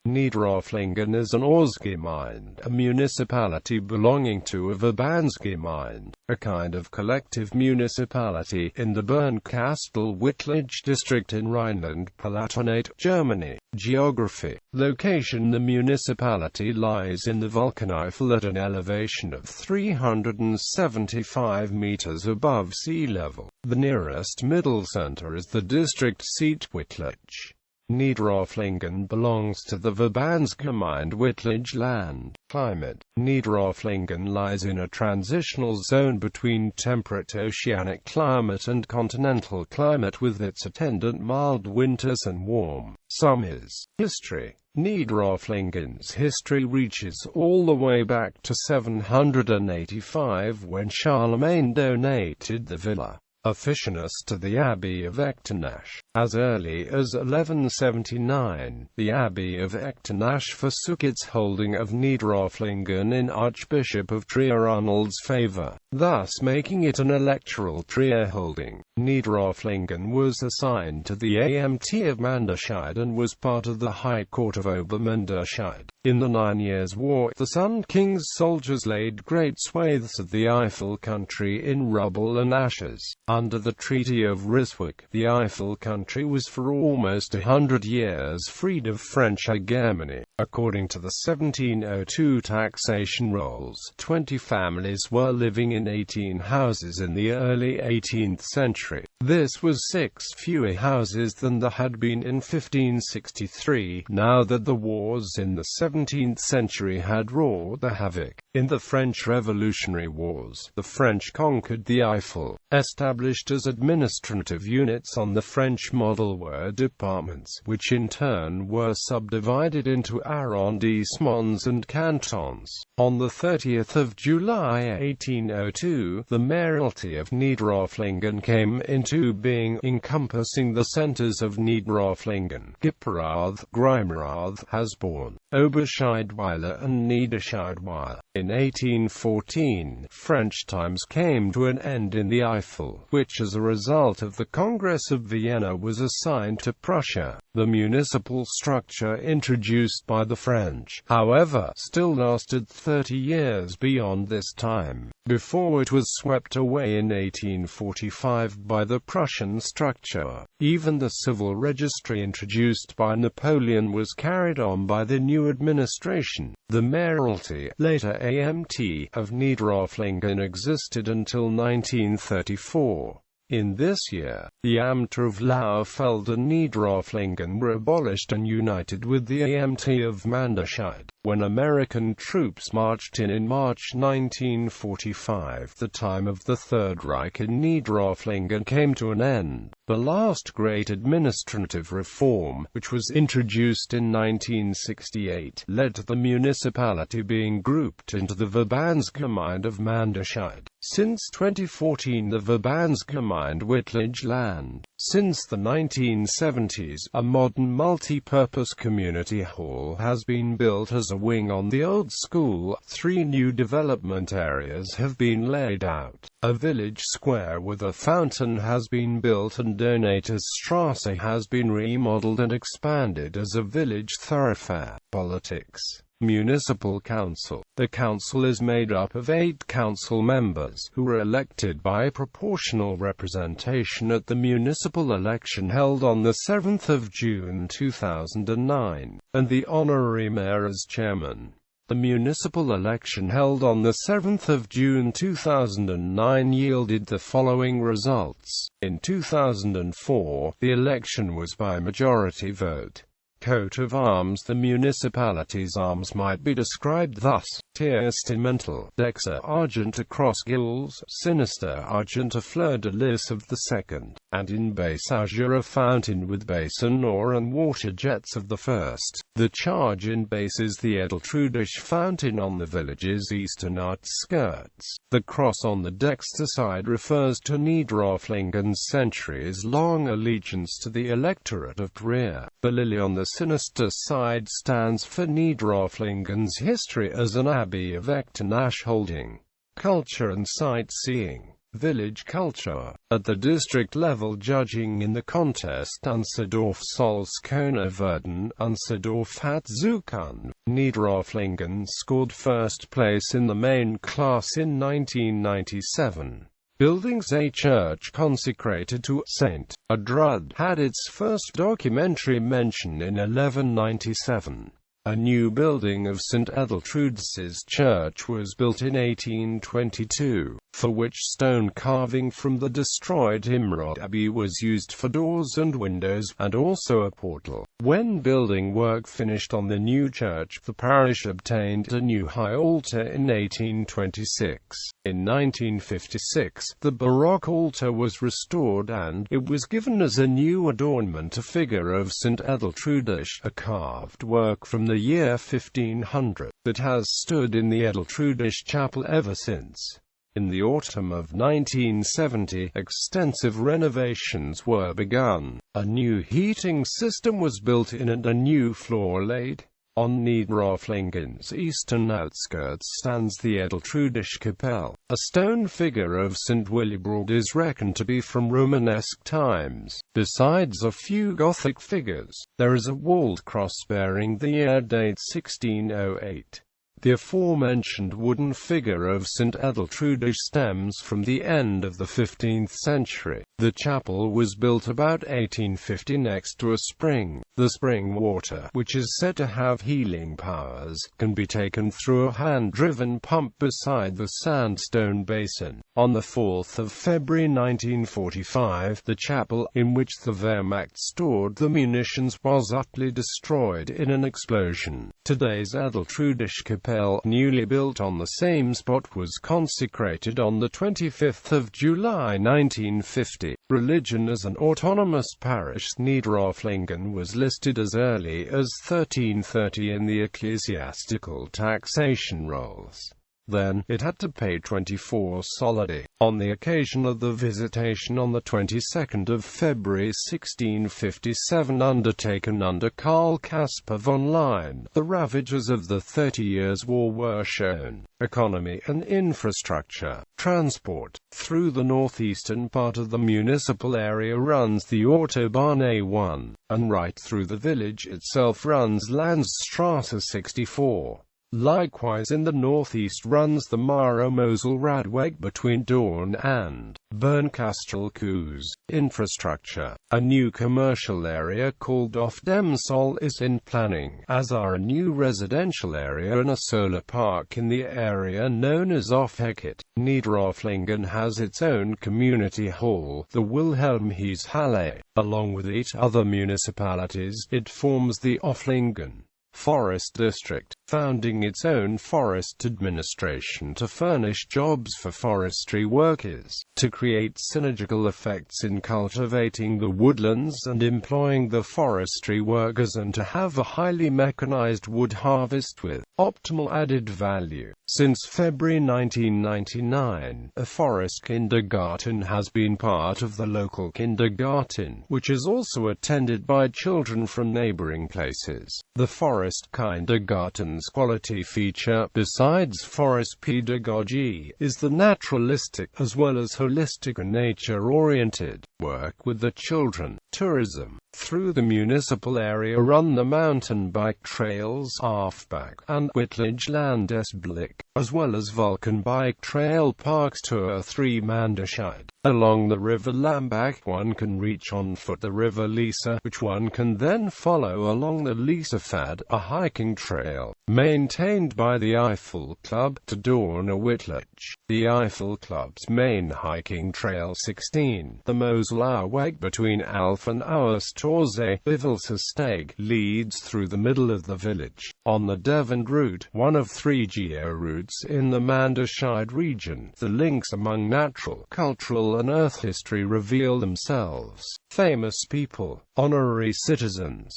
Niederöfflingen is an Ortsgemeinde, a municipality belonging to a Verbandsgemeinde, a kind of collective municipality, in the Bernkastel-Wittlich district in Rhineland-Palatinate, Germany. Geography. Location. The municipality lies in the Vulkaneifel at an elevation of 375 meters above sea level. The nearest middle center is the district seat Wittlich. Niederöfflingen belongs to the Verbandsgemeinde Wittlich land. Climate. Niederöfflingen lies in a transitional zone between temperate oceanic climate and continental climate, with its attendant mild winters and warm summers. History. Niederöfflingen's history reaches all the way back to 785, when Charlemagne donated the villa Officius to the Abbey of Echternach. As early as 1179, the Abbey of Echternach forsook its holding of Niederöfflingen in Archbishop of Trier Arnold's favor, thus making it an electoral Trier holding. Niederöfflingen was assigned to the Amt of Manderscheid and was part of the High Court of Obermanderscheid. In the 9 Years' War, the Sun King's soldiers laid great swathes of the Eifel country in rubble and ashes. Under the Treaty of Ryswick, the Eifel country was for almost 100 years freed of French hegemony. According to the 1702 taxation rolls, 20 families were living in 18 houses in the early 18th century. This was 6 fewer houses than there had been in 1563, now that the wars in the 17th century had wrought the havoc. In the French Revolutionary Wars, the French conquered the Eifel. Established as administrative units on the French model were departments, which in turn were subdivided into arrondissements and cantons. On the 30th of July 1802, the mayoralty of Niederöfflingen came into being, encompassing the centers of Niederöfflingen, Gipperath, Grimerath, Hasborn, Oberscheidweiler and Niederscheidweiler. In 1814, French times came to an end in the Eifel, which as a result of the Congress of Vienna was assigned to Prussia. The municipal structure introduced by the French, however, still lasted 30 years beyond this time, before it was swept away in 1845 by the Prussian structure. Even the civil registry introduced by Napoleon was carried on by the new administration. The mayoralty, later Amt, of Niederöfflingen existed until 1934. In this year, the Amt of Laufeld and Niederöfflingen were abolished and united with the Amt of Manderscheid. When American troops marched in March 1945, the time of the Third Reich in Niederöfflingen came to an end. The last great administrative reform, which was introduced in 1968, led to the municipality being grouped into the Verbandsgemeinde of Manderscheid. Since 2014, the Verbandsgemeinde Wittlich land. Since the 1970s, a modern multi-purpose community hall has been built as a wing on the old school. 3 new development areas have been laid out. A village square with a fountain has been built and Donatorstrasse has been remodeled and expanded as a village thoroughfare. Politics. Municipal Council. The council is made up of 8 council members, who are elected by proportional representation at the municipal election held on the 7th of June 2009, and the honorary mayor as chairman. The municipal election held on the 7th of June 2009 yielded the following results. In 2004, the election was by majority vote. Coat of arms. The municipality's arms might be described thus: Testamental, Dexa argent across gules, sinister argent a fleur-de-lis of the second, and in base azure a fountain with basin or and water jets of the first. The charge in base is the Edeltrudish fountain on the village's eastern outskirts. The cross on the Dexter side refers to Niederöfflingen's centuries-long allegiance to the electorate of Trier. The lily on the sinister side stands for Niederöfflingen's history as an Abbey of Echternach holding. Culture and sightseeing. Village culture. At the district level, judging in the contest, Unserdorf soll Skåne werden, Unserdorf hat Zukunft. Niederöfflingen scored first place in the main class in 1997. Buildings. A church consecrated to Saint Adrud had its first documentary mention in 1197. A new building of St. Edeltrud's church was built in 1822, for which stone carving from the destroyed Imrod Abbey was used for doors and windows, and also a portal. When building work finished on the new church, the parish obtained a new high altar in 1826. In 1956, the Baroque altar was restored and it was given as a new adornment a figure of St. Edeltrudis, a carved work from the year 1500, that has stood in the Edeltrudis chapel ever since. In the autumn of 1970, extensive renovations were begun. A new heating system was built in and a new floor laid. On Niederöfflingen's eastern outskirts stands the Edeltrudis Kapelle. A stone figure of St. Willibrord is reckoned to be from Romanesque times. Besides a few Gothic figures, there is a walled cross bearing the year date 1608. The aforementioned wooden figure of St. Edeltrudis stems from the end of the 15th century. The chapel was built about 1850 next to a spring. The spring water, which is said to have healing powers, can be taken through a hand-driven pump beside the sandstone basin. On the 4th of February 1945, the chapel, in which the Wehrmacht stored the munitions, was utterly destroyed in an explosion. Today's Edeltrudis Kapelle, newly built on the same spot, was consecrated on the 25th of July 1950. Religion as an autonomous parish. Niederöfflingen was listed as early as 1330 in the ecclesiastical taxation rolls. Then, it had to pay 24 solidi. On the occasion of the visitation on the 22nd of February 1657 undertaken under Karl Caspar von Lijn, the ravages of the 30 Years' War were shown. Economy and infrastructure. Transport. Through the northeastern part of the municipal area runs the Autobahn A1, and right through the village itself runs Landstrasse 64. Likewise in the northeast runs the Maro-Mosel-Radweg between Dorn and Bernkastel-Wittlich. Infrastructure. A new commercial area called Auf dem Zoll is in planning, as are a new residential area and a solar park in the area known as Aufhecit. Niederöfflingen has its own community hall, the Wilhelmshalle. Along with 8 other municipalities, it forms the Öfflingen Forest District, founding its own forest administration to furnish jobs for forestry workers, to create synergical effects in cultivating the woodlands and employing the forestry workers, and to have a highly mechanized wood harvest with optimal added value. Since February 1999, a forest kindergarten has been part of the local kindergarten, which is also attended by children from neighboring places. The forest kindergarten's quality feature, besides forest pedagogy, is the naturalistic, as well as holistic and nature-oriented, work with the children. Tourism. Through the municipal area run the mountain bike trails Afbach and Wittlich Landesblick, as well as Vulcan bike trail parks Tour 3 Manderscheid. Along the river Lambach one can reach on foot the river Lisa, which one can then follow along the Lisafad, a hiking trail, maintained by the Eiffel Club, to Dorna-Wittlich. The Eiffel Club's main hiking trail 16, the Moselauweg between Alf and Auerstorze, Bivelsersteg, leads through the middle of the village. On the Devon route, one of 3 geo-routes in the Manderscheid region, the links among natural, cultural and earth history reveal themselves. Famous people, honorary citizens,